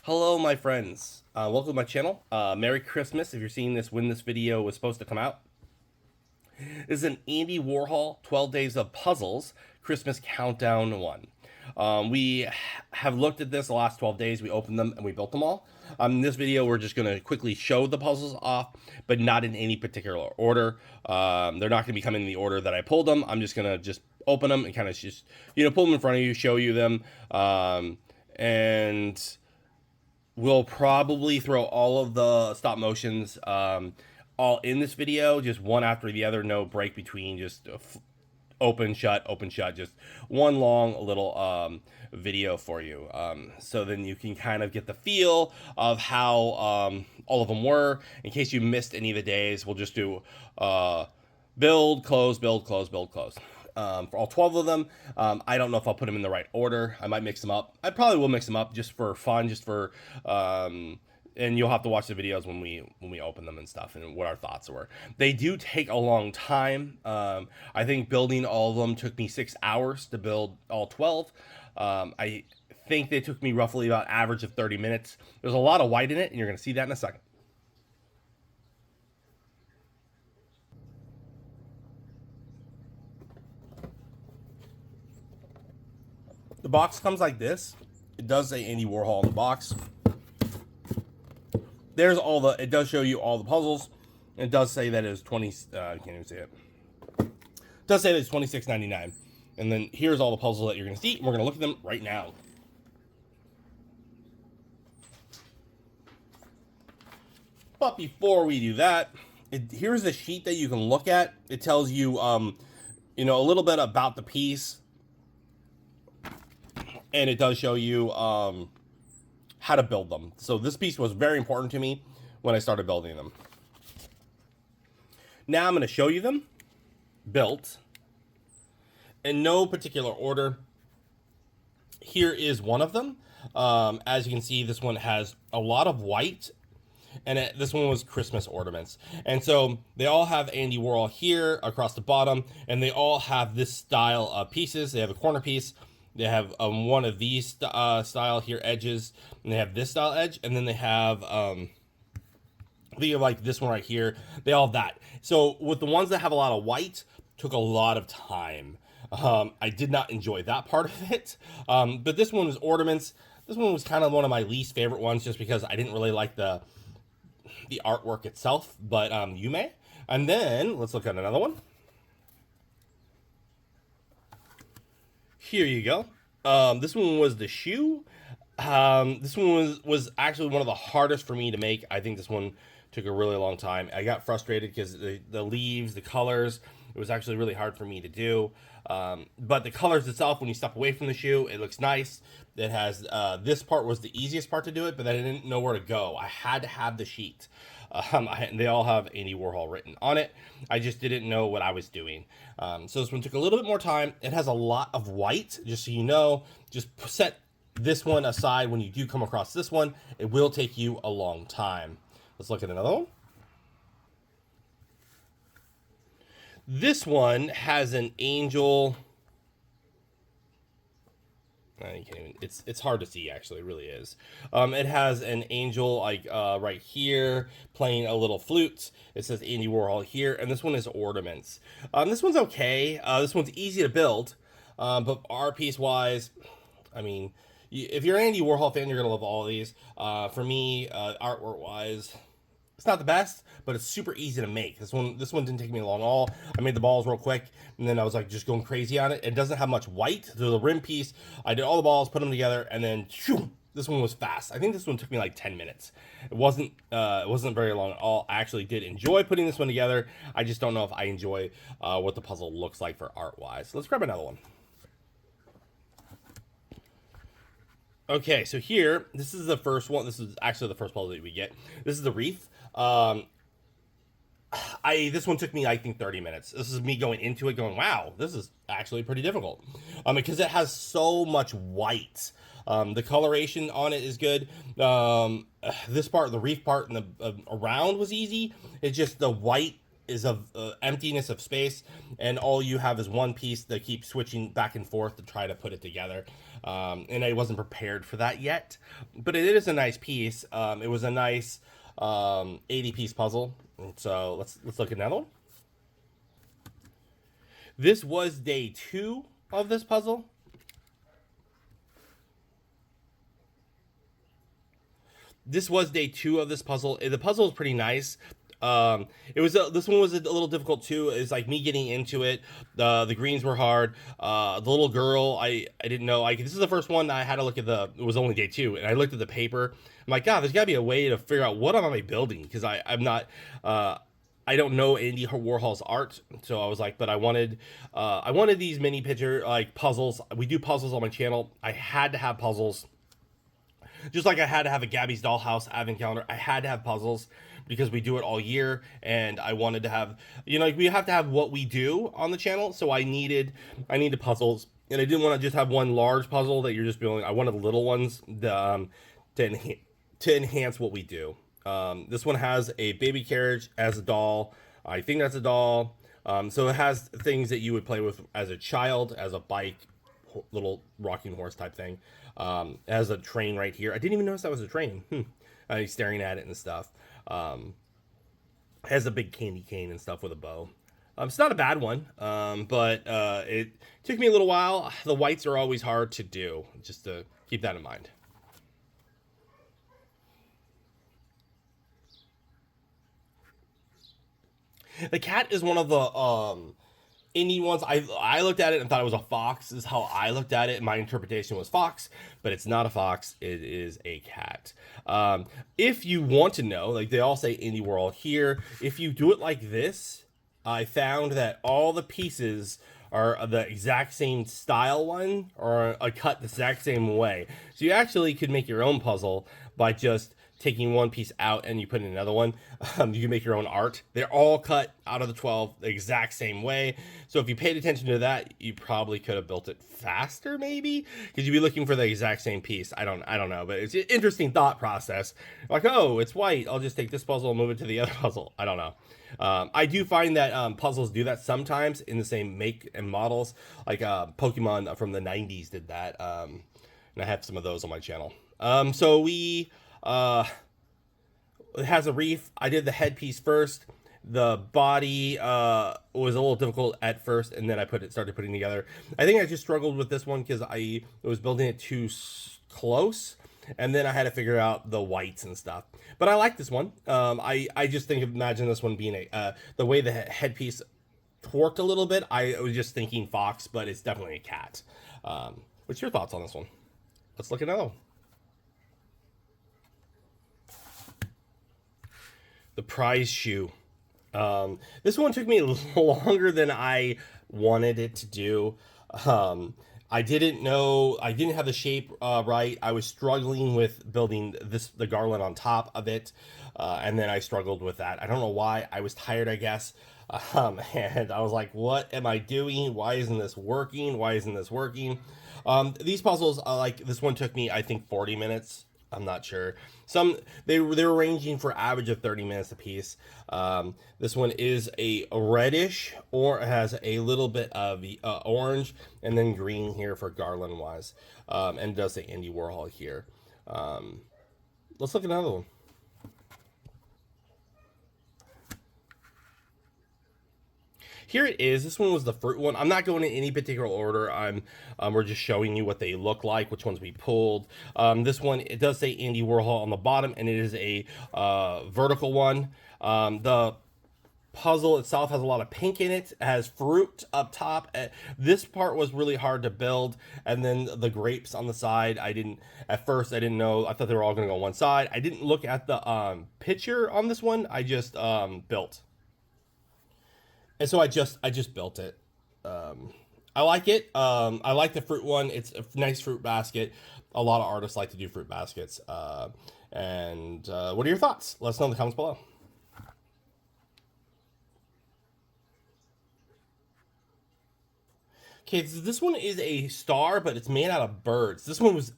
Hello, my friends. Welcome to my channel. Merry Christmas if you're seeing this when this video was supposed to come out. This is an Andy Warhol 12 Days of Puzzles Christmas Countdown 1. We have looked at this the last 12 days. We opened them and we built them all. In this video, we're just going to quickly show the puzzles off, but not in any particular order. They're not going to be coming in the order that I pulled them. I'm just going to open them and kind of just, pull them in front of you, show you them. And we'll probably throw all of the stop motions all in this video, just one after the other, no break between, just open, shut, just one long little video for you. So then you can kind of get the feel of how all of them were. In case you missed any of the days, we'll just do build, close, build, close, build, close. For all 12 of them. I don't know if I'll put them in the right order. I might mix them up. I probably will mix them up just for fun, just for, and you'll have to watch the videos when we open them and stuff and what our thoughts were. They do take a long time. I think building all of them took me 6 hours to build all 12. I think they took me roughly about average of 30 minutes. There's a lot of white in it, and you're going to see that in a second. The box comes like this. It does say Andy Warhol in the box. There's all the, it does show you all the puzzles. It does say that it was 20, I can't even see it. It does say that it's $26.99. And then here's all the puzzles that you're going to see. And we're going to look at them right now. But before we do that, here's the sheet that you can look at. It tells you, a little bit about the piece. And it does show you how to build them. So this piece was very important to me when I started building them. Now I'm going to show you them built in no particular order. Here is one of them. As you can see, this one has a lot of white, and this one was Christmas ornaments. And so they all have Andy Warhol here across the bottom, and they all have this style of pieces. They have a corner piece. They have one of these style here edges, and they have this style edge, and then they have like this one right here. They all have that. So with the ones that have a lot of white, took a lot of time. I did not enjoy that part of it. But this one was ornaments. This one was kind of one of my least favorite ones, just because I didn't really like the artwork itself. But you may. And then let's look at another one. Here you go. This one was the shoe. This one was actually one of the hardest for me to make. I think this one took a really long time. I got frustrated because the leaves, the colors, it was actually really hard for me to do. But the colors itself, when you step away from the shoe, it looks nice. It has, this part was the easiest part to do it, but I didn't know where to go. I had to have the sheet. They all have Andy Warhol written on it. I just didn't know what I was doing. So this one took a little bit more time. It has a lot of white, just so you know. Just set this one aside when you do come across this one. It will take you a long time. Let's look at another one. This one has an angel. You can't even, it's hard to see, actually. It really is. It has an angel like right here playing a little flute. It says Andy Warhol here, and this one is ornaments. This one's okay. This one's easy to build, but art piece wise, I mean, if you're an Andy Warhol fan, you're gonna love all of these. For me, artwork wise, it's not the best, but it's super easy to make. This one didn't take me long at all. I made the balls real quick, and then I was like just going crazy on it. It doesn't have much white. So the rim piece, I did all the balls, put them together, and then shoo, this one was fast. I think this one took me like 10 minutes. It wasn't very long at all. I actually did enjoy putting this one together. I just don't know if I enjoy what the puzzle looks like for art-wise. So let's grab another one. Okay, so here, this is the first one. This is actually the first puzzle that we get. This is the wreath. This one took me, I think, 30 minutes. This is me going into it going, wow, this is actually pretty difficult. Because it has so much white. The coloration on it is good. This part, the wreath part and the around was easy. It's just the white is of emptiness of space, and all you have is one piece that keeps switching back and forth to try to put it together. and I wasn't prepared for that yet. But it is a nice piece. It was a nice 80-piece puzzle. And so let's look at another one. This was day 2 of this puzzle. This was day 2 of this puzzle. The puzzle is pretty nice. It was this one was a little difficult too. It's like me getting into it. The greens were hard. The little girl, I didn't know. This is the first one I had to look at the. It was only day 2, and I looked at the paper. I'm like, God, there's got to be a way to figure out what am I building, because I'm not. I don't know Andy Warhol's art, so I was like, but I wanted these mini picture like puzzles. We do puzzles on my channel. I had to have puzzles. Just like I had to have a Gabby's Dollhouse advent calendar, I had to have puzzles because we do it all year, and I wanted to have, like, we have to have what we do on the channel, so I needed puzzles, and I didn't want to just have one large puzzle that you're just building. I wanted little ones to enhance what we do. This one has a baby carriage as a doll. I think that's a doll. So it has things that you would play with as a child, as a bike, little rocking horse type thing. It has a train right here. I didn't even notice that was a train. He's staring at it and stuff. Has a big candy cane and stuff with a bow. It's not a bad one, but it took me a little while. The whites are always hard to do, just to keep that in mind. The cat is one of the indie ones. I looked at it and thought it was a fox. This is how I looked at it. My interpretation was fox, but it's not a fox. It is a cat. If you want to know, like they all say Andy Warhol here, if you do it like this, I found that all the pieces are the exact same style one, or cut the exact same way. So you actually could make your own puzzle by just taking one piece out and you put in another one. You can make your own art. They're all cut out of the 12 the exact same way. So if you paid attention to that, you probably could have built it faster, maybe, because you'd be looking for the exact same piece. I don't know, but it's an interesting thought process. Like, oh, it's white, I'll just take this puzzle and move it to the other puzzle. I don't know. I do find that puzzles do that sometimes in the same make and models, like Pokemon from the 90s did that, and I have some of those on my channel. So we it has a reef. I did the headpiece first. The body was a little difficult at first, and then I started putting together. I think I just struggled with this one because I was building it too close, and then I had to figure out the whites and stuff. But I like this one. I just imagine this one being the way the headpiece torqued a little bit. I was just thinking fox, but it's definitely a cat. What's your thoughts on this one? Let's look at another one. The prize shoe. This one took me a little longer than I wanted it to do. I didn't have the shape right. I was struggling with building the garland on top of it, and then I struggled with that. I don't know why. I was tired, I guess, and I was like, what am I doing? Why isn't this working? Why isn't this working? These puzzles, like this one took me, I think, 40 minutes. I'm not sure. They were ranging for average of 30 minutes a piece. This one is a reddish, or has a little bit of orange and then green here for garland wise, and it does say Andy Warhol here. Let's look at another one. Here it is. This one was the fruit one. I'm not going in any particular order. We're just showing you what they look like, which ones we pulled. This one, it does say Andy Warhol on the bottom, and it is a vertical one. The puzzle itself has a lot of pink in it. It has fruit up top. This part was really hard to build, and then the grapes on the side. At first I didn't know. I thought they were all going to go on one side. I didn't look at the picture on this one. I just built. And so I just built it. I like it. I like the fruit one. It's a nice fruit basket. A lot of artists like to do fruit baskets. And what are your thoughts? Let us know in the comments below. Okay, this one is a star, but it's made out of birds. This one was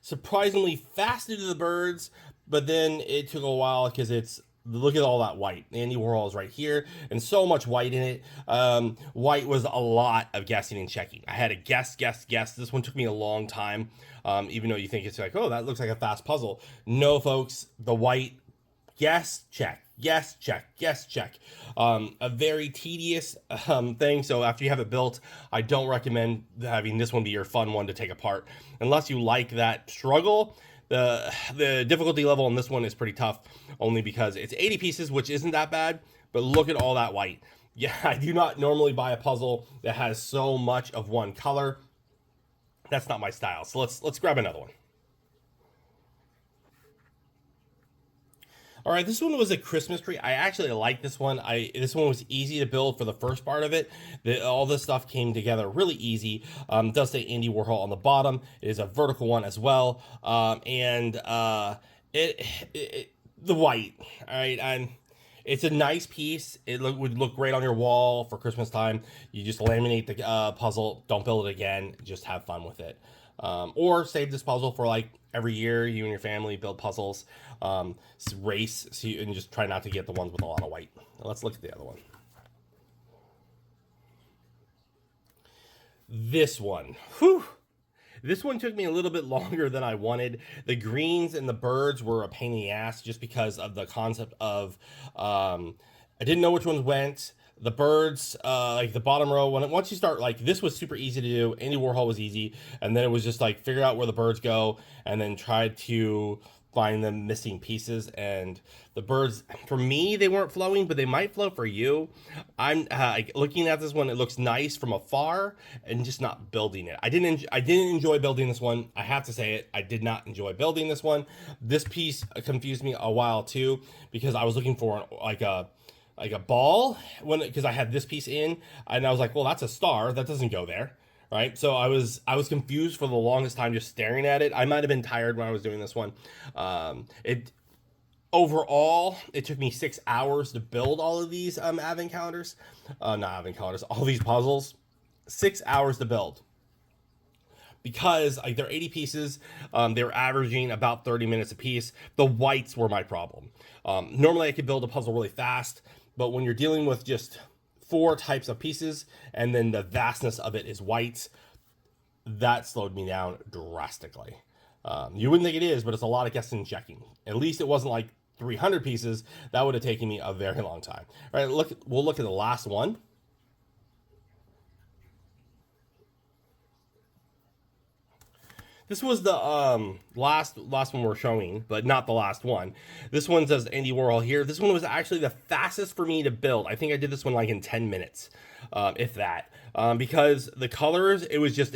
surprisingly fast to do the birds, but then it took a while because it's look at all that white. Andy Warhol is right here, and so much white in it. White was a lot of guessing and checking. I had to guess. This one took me a long time, even though you think it's like, oh, that looks like a fast puzzle. No, folks, the white, guess, check. Yes, check. Yes, check. A very tedious thing. So after you have it built, I don't recommend having this one be your fun one to take apart unless you like that struggle. The difficulty level on this one is pretty tough, only because it's 80 pieces, which isn't that bad. But look at all that white. Yeah, I do not normally buy a puzzle that has so much of one color. That's not my style. So let's grab another one. All right, this one was a Christmas tree. I actually like this one. This one was easy to build for the first part of it. All this stuff came together really easy. It does say Andy Warhol on the bottom. It is a vertical one as well, and the white. All right, and it's a nice piece. Would look great on your wall for Christmas time. You just laminate the puzzle. Don't build it again. Just have fun with it. Or save this puzzle for like every year. You and your family build puzzles. Race, and just try not to get the ones with a lot of white. Let's look at the other one. This one. Whew. This one took me a little bit longer than I wanted. The greens and the birds were a pain in the ass just because of the concept of I didn't know which ones went. The birds, like the bottom row, once you start, like, this was super easy to do. Andy Warhol was easy, and then it was just like figure out where the birds go and then try to find the missing pieces. And the birds, for me, they weren't flowing, but they might flow for you. I'm looking at this one, it looks nice from afar, and just not building it. I didn't enjoy building this one. I have to say it. I did not enjoy building this one. This piece confused me a while too, because I was looking for like a ball because I had this piece in, and I was like, well, that's a star, that doesn't go there. Right, so I was confused for the longest time just staring at it. I might have been tired when I was doing this one. Overall, it took me 6 hours to build all of these advent calendars. Not advent calendars, all these puzzles. 6 hours to build. Because like they're 80 pieces, they were averaging about 30 minutes a piece. The whites were my problem. Normally I could build a puzzle really fast, but when you're dealing with just 4 types of pieces and then the vastness of it is whites, that slowed me down drastically. You wouldn't think it is, but it's a lot of guessing and checking. At least it wasn't like 300 pieces. That would have taken me a very long time. All right, we'll look at the last one. This was the last one we're showing, but not the last one. This one says Andy Warhol here. This one was actually the fastest for me to build. I think I did this one like in 10 minutes, if that. Because the colors, it was just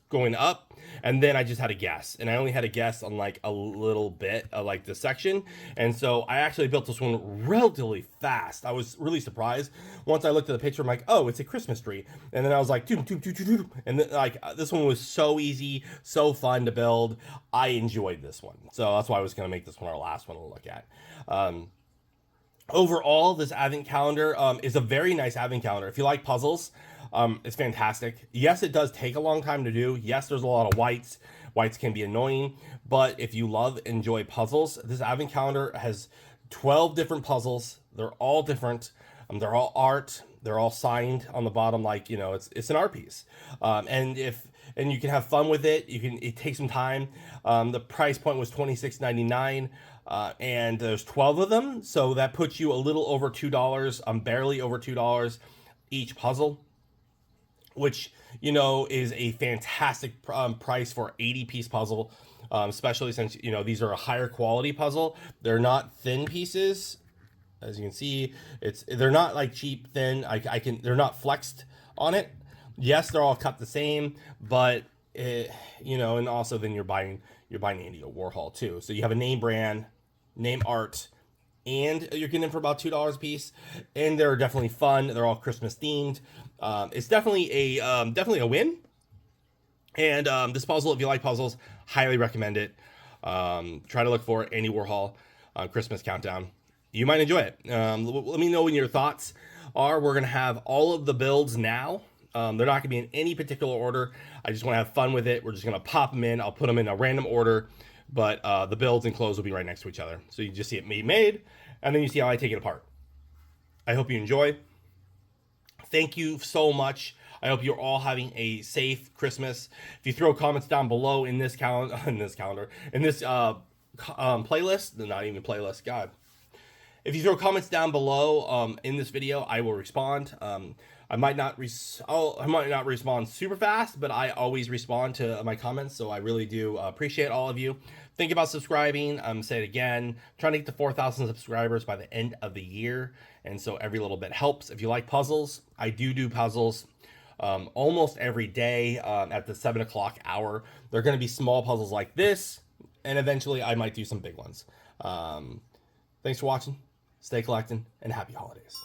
going up, and then I just had to guess. And I only had to guess on like a little bit of like the section. And so I actually built this one relatively fast. I was really surprised. Once I looked at the picture, I'm like, oh, it's a Christmas tree. And then I was like, and then like this one was so easy, so fun to build. I enjoyed this one. So that's why I was going to make this one our last one to look at. Overall, this advent calendar is a very nice advent calendar. If you like puzzles, it's fantastic. Yes, it does take a long time to do. Yes, there's a lot of whites. Whites can be annoying, but if you enjoy puzzles, this advent calendar has 12 different puzzles. They're all different. They're all art. They're all signed on the bottom, like, you know, it's an art piece. And you can have fun with it. It takes some time. The price point was $26.99. And there's 12 of them, so that puts you a little over $2, barely over $2 each puzzle, which, you know, is a fantastic price for 80-piece puzzle, especially since, you know, these are a higher quality puzzle. They're not thin pieces, as you can see. They're not like cheap thin. They're not flexed on it. Yes, they're all cut the same, but you know, and also then you're buying Andy Warhol too. So you have a name brand, name art, and you're getting them for about $2 a piece. And they're definitely fun. They're all Christmas themed. It's definitely a win. And this puzzle, if you like puzzles, highly recommend it. Try to look for Andy Warhol Christmas Countdown. You might enjoy it. Let me know what your thoughts are. We're gonna have all of the builds now. They're not going to be in any particular order. I just want to have fun with it. We're just going to pop them in. I'll put them in a random order, but the builds and clothes will be right next to each other. So you just see it being made, and then you see how I take it apart. I hope you enjoy. Thank you so much. I hope you're all having a safe Christmas. If you throw comments down below in this playlist, not even playlist, God. If you throw comments down below in this video, I will respond. I might not respond super fast, but I always respond to my comments, so I really do appreciate all of you. Think about subscribing. Say it again. Trying to get to 4,000 subscribers by the end of the year, and so every little bit helps. If you like puzzles, I do puzzles almost every day at the 7 o'clock hour. They're going to be small puzzles like this, and eventually I might do some big ones. Thanks for watching. Stay collecting, and happy holidays.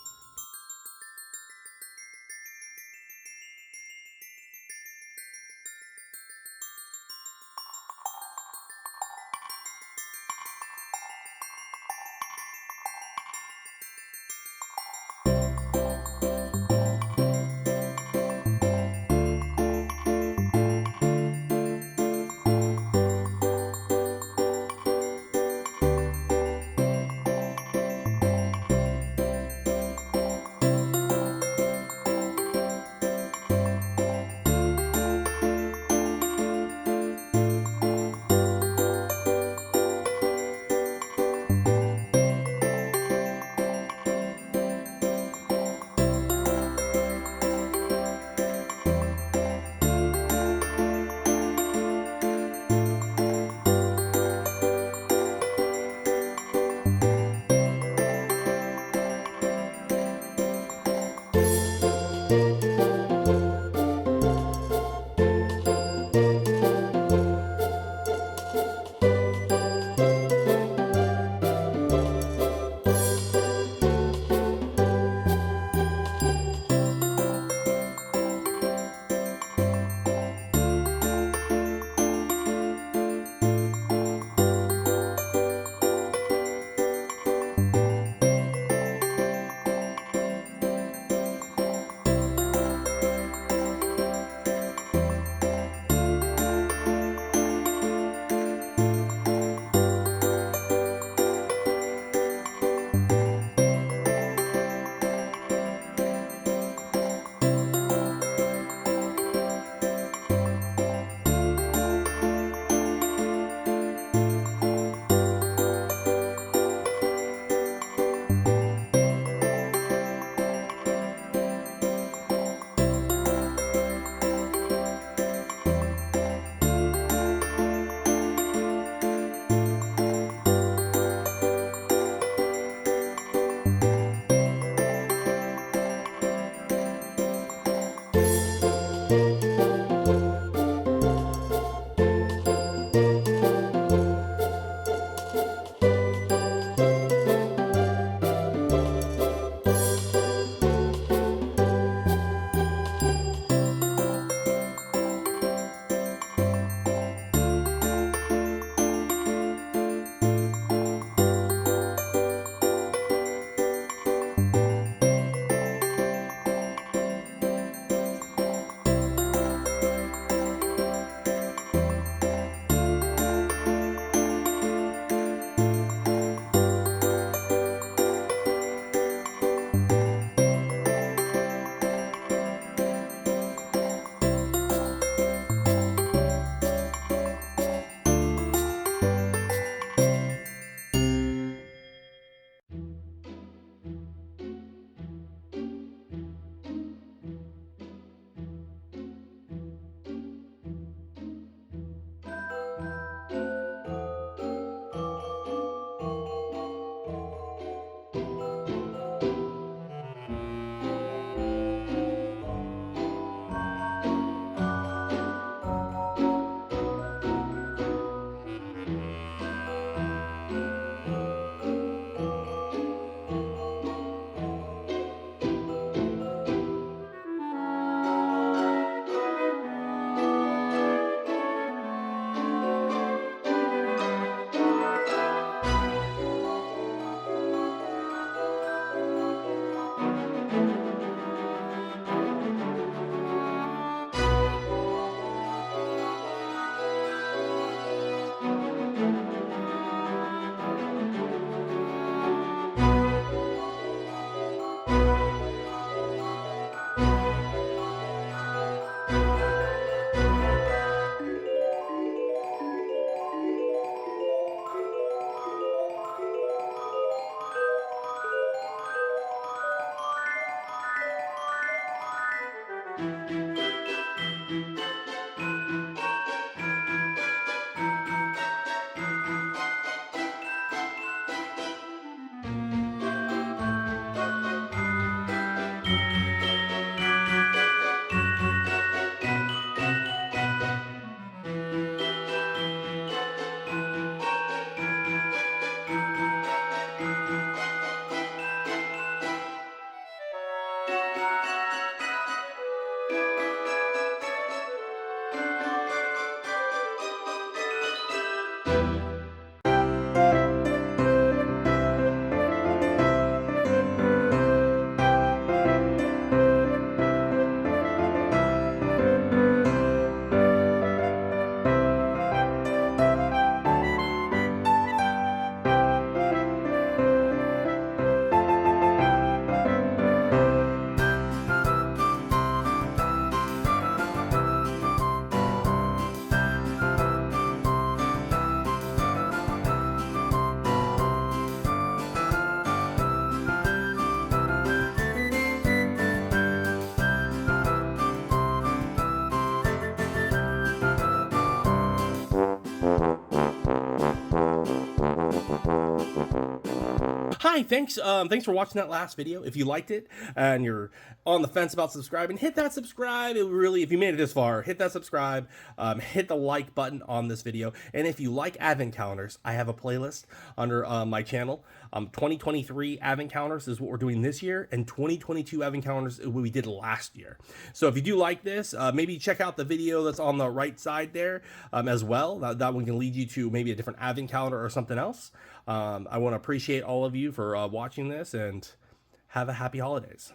Hi, thanks for watching that last video. If you liked it and you're on the fence about subscribing, hit that subscribe. It really, if you made it this far, hit that subscribe, hit the like button on this video. And if you like advent calendars, I have a playlist under my channel. 2023 advent calendars is what we're doing this year, and 2022 advent calendars is what we did last year. So if you do like this, maybe check out the video that's on the right side there as well. That one can lead you to maybe a different advent calendar or something else. I want to appreciate all of you for watching this, and have a happy holidays.